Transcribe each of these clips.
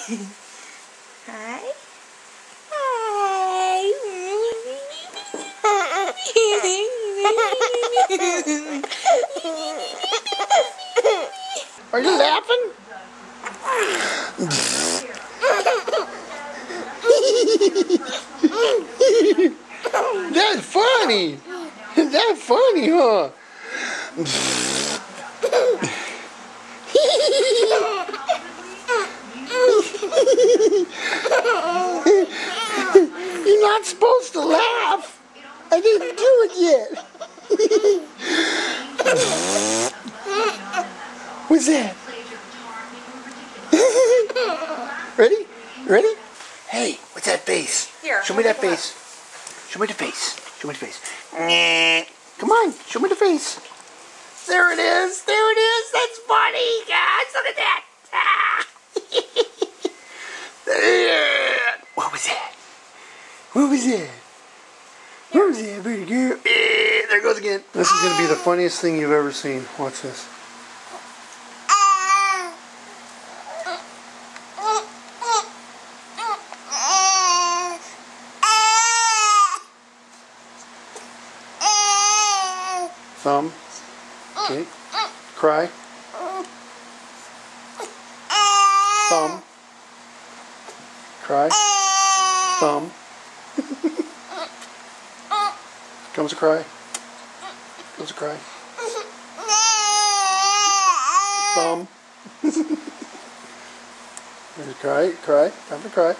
Hi. Hi. Are you laughing? That's funny. That's funny, huh? You're not supposed to laugh. I didn't do it yet. What's that? Ready? Ready? Hey, what's that face? Here, show me that face. Show me the face. Show me the face. Come on, show me the face. There it is. There it is. That's funny, guys. Look at that. What was that? What was that? What was that, pretty girl? There it goes again. This is going to be the funniest thing you've ever seen. Watch this. Thumb. Okay. Cry. Thumb. Cry. Thumb. Comes a cry. Comes a cry. Thumb. There's a cry. Cry. Time to cry.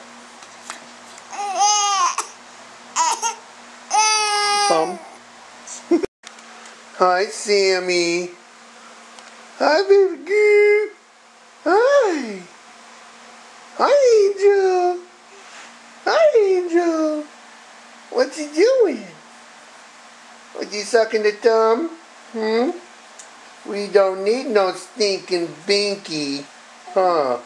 Thumb. Hi, Sammy. Hi, baby girl. Hi. Hi, Angel. Hi, Angel. What you doing? What you sucking the thumb? We don't need no stinking binky. Huh?